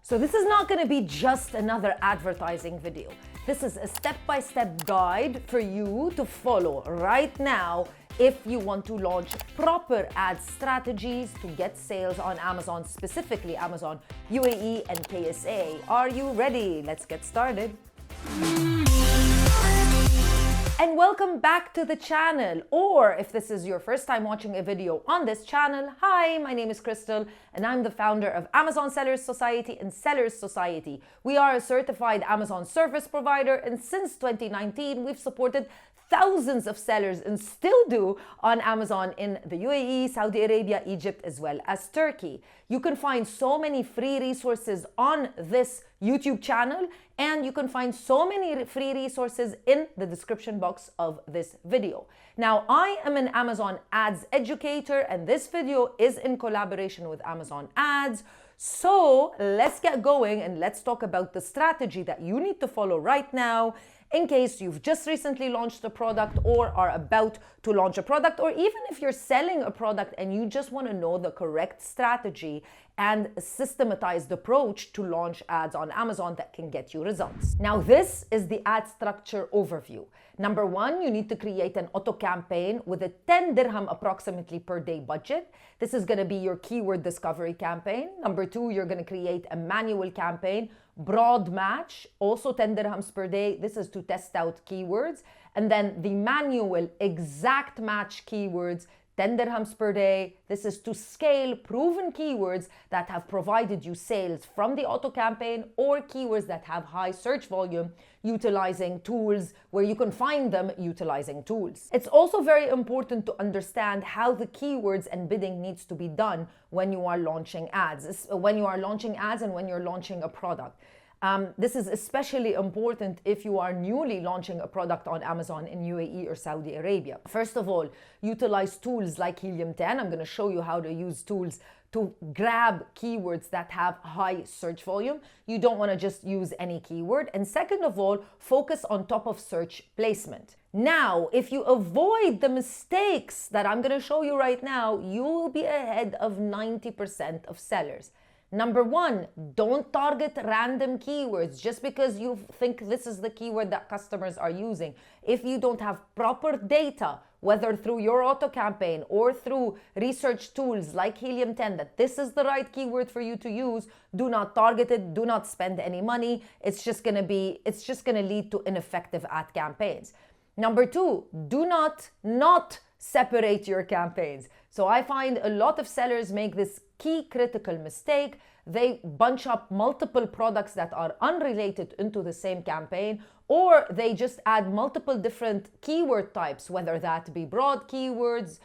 So this is not going to be just another advertising video. This is a step-by-step guide for you to follow right now if you want to launch proper ad strategies to get sales on Amazon, specifically Amazon UAE and KSA. Are you ready? Let's get started. And welcome back to the channel, or if this is your first time watching a video on this channel, hi, my name is Crystal and I'm the founder of Amazon Sellers Society and Sellers Society. We are a certified Amazon service provider, and since 2019 we've supported thousands of sellers and still do on Amazon in the UAE, Saudi Arabia, Egypt, as well as Turkey. You can find so many free resources on this YouTube channel, and you can find so many free resources in the description box of this video. Now, I am an Amazon Ads educator, and this video is in collaboration with Amazon Ads. So let's get going and let's talk about the strategy that you need to follow right now in case you've just recently launched a product or are about to launch a product, or even if you're selling a product and you just want to know the correct strategy and systematized approach to launch ads on Amazon that can get you results. Now, this is the ad structure overview. Number one, you need to create an auto campaign with a 10 dirham approximately per day budget. This is going to be your keyword discovery campaign. Number two, you're going to create a manual campaign, broad match, also 10 dirhams per day. This is to test out keywords. And then the manual exact match keywords, 10 dirhams per day. This is to scale proven keywords that have provided you sales from the auto campaign, or keywords that have high search volume utilizing tools where you can find them utilizing tools. It's also very important to understand how the keywords and bidding needs to be done when you are launching ads, and when you're launching a product. This is especially important if you are newly launching a product on Amazon in UAE or Saudi Arabia. First of all, utilize tools like Helium 10. I'm going to show you how to use tools to grab keywords that have high search volume. You don't want to just use any keyword. And second of all, focus on top of search placement. Now, if you avoid the mistakes that I'm going to show you right now, you will be ahead of 90% of sellers. Number one, don't target random keywords just because you think this is the keyword that customers are using. If you don't have proper data, whether through your auto campaign or through research tools like Helium 10, that this is the right keyword for you to use, do not target it, do not spend any money. It's just going to lead to ineffective ad campaigns. Number two, do not separate your campaigns. So I find a lot of sellers make this key critical mistake. They bunch up multiple products that are unrelated into the same campaign, or they just add multiple different keyword types, whether that be broad keywords,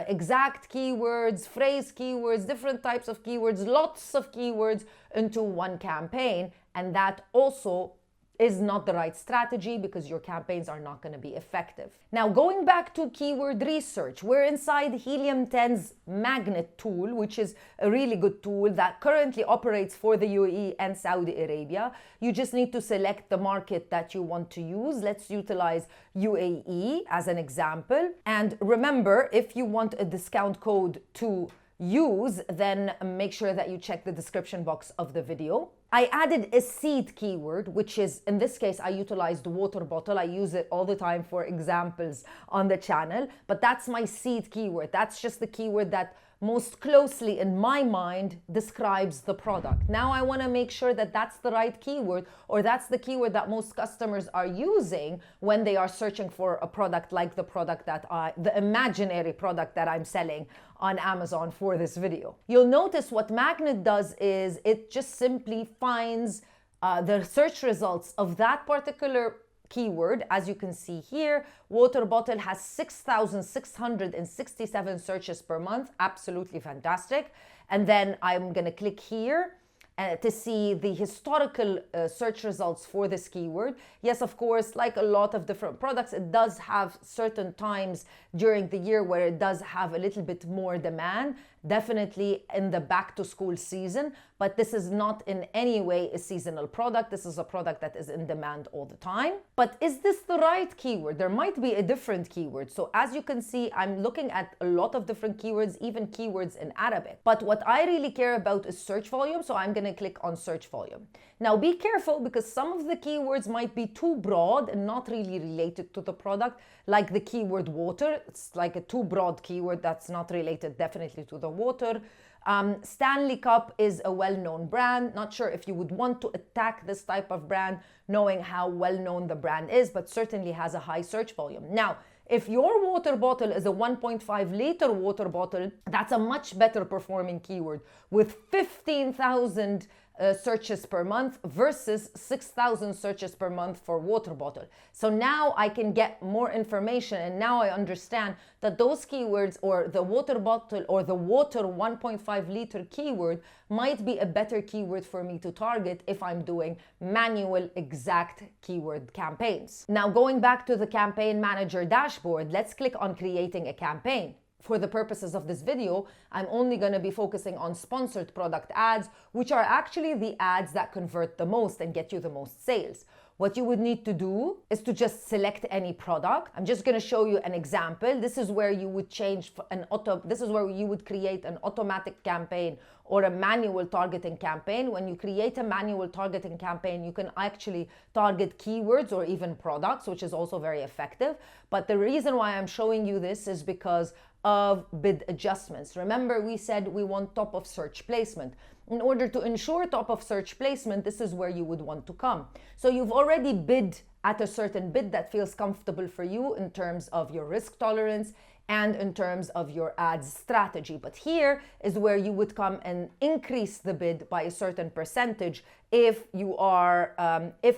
exact keywords, phrase keywords, different types of keywords, lots of keywords into one campaign. And that also is not the right strategy because your campaigns are not going to be effective. Now, going back to keyword research, we're inside Helium 10's magnet tool, which is a really good tool that currently operates for the UAE and Saudi Arabia. You just need to select the market that you want to use. Let's utilize UAE as an example. And remember, if you want a discount code to use, then make sure that you check the description box of the video. I added a seed keyword, which is, in this case, I utilized water bottle. I use it all the time for examples on the channel, but that's my seed keyword. That's just the keyword that most closely in my mind describes the product. Now I want to make sure that that's the right keyword, or that's the keyword that most customers are using when they are searching for a product like the imaginary product that I'm selling on Amazon for this video. You'll notice what Magnet does is it just simply finds the search results of that particular keyword. As you can see here, water bottle has 6,667 searches per month. Absolutely fantastic. And then I'm going to click here to see the historical search results for this keyword. Yes, of course, like a lot of different products, it does have certain times during the year where it does have a little bit more demand. definitely in the back to school season, but this is not in any way a seasonal product. This is a product that is in demand all the time. But is this the right keyword? There might be a different keyword. So as you can see, I'm looking at a lot of different keywords, even keywords in Arabic. But what I really care about is search volume. So I'm going to click on search volume. Now be careful, because some of the keywords might be too broad and not really related to the product, like the keyword water. It's like a too broad keyword that's not related definitely to the water. Stanley Cup is a well-known brand. Not sure if you would want to attack this type of brand, knowing how well-known the brand is, but certainly has a high search volume. Now, if your water bottle is a 1.5 liter water bottle, that's a much better performing keyword with 15,000 searches per month versus 6,000 searches per month for water bottle. So now I can get more information, and now I understand that those keywords, or the water bottle or the water 1.5 liter keyword, might be a better keyword for me to target if I'm doing manual exact keyword campaigns. Now going back to the campaign manager dashboard, let's click on creating a campaign. For the purposes of this video, I'm only going to be focusing on sponsored product ads, which are actually the ads that convert the most and get you the most sales. What you would need to do is to just select any product. I'm just going to show you an example. This is where you would this is where you would create an automatic campaign or a manual targeting campaign. When you create a manual targeting campaign, you can actually target keywords or even products, which is also very effective. But the reason why I'm showing you this is because of bid adjustments. Remember, we said we want top of search placement. In order to ensure top of search placement, this is where you would want to come. So you've already bid at a certain bid that feels comfortable for you in terms of your risk tolerance and in terms of your ads strategy. But here is where you would come and increase the bid by a certain percentage if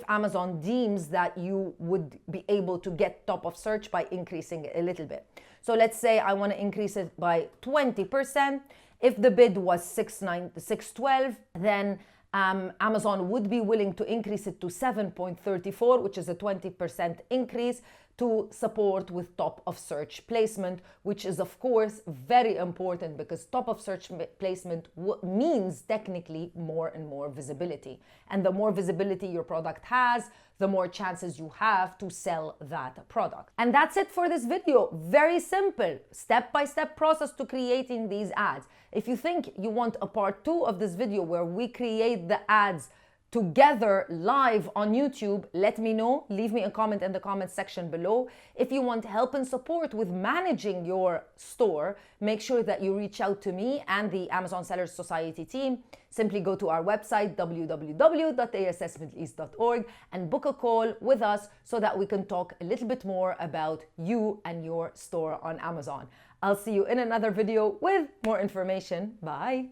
Amazon deems that you would be able to get top of search by increasing it a little bit. So let's say I want to increase it by 20%. If the bid was $612, then Amazon would be willing to increase it to $7.34, which is a 20% increase, to support with top of search placement, which is of course very important, because top of search placement means technically more and more visibility. And the more visibility your product has, the more chances you have to sell that product. And that's it for this video. Very simple, step-by-step process to creating these ads. If you think you want a part 2 of this video where we create the ads together live on YouTube, let me know. Leave me a comment in the comment section below. If you want help and support with managing your store, make sure that you reach out to me and the Amazon Sellers Society team. Simply go to our website, www.assmiddleeast.org, and book a call with us so that we can talk a little bit more about you and your store on Amazon. I'll see you in another video with more information. Bye.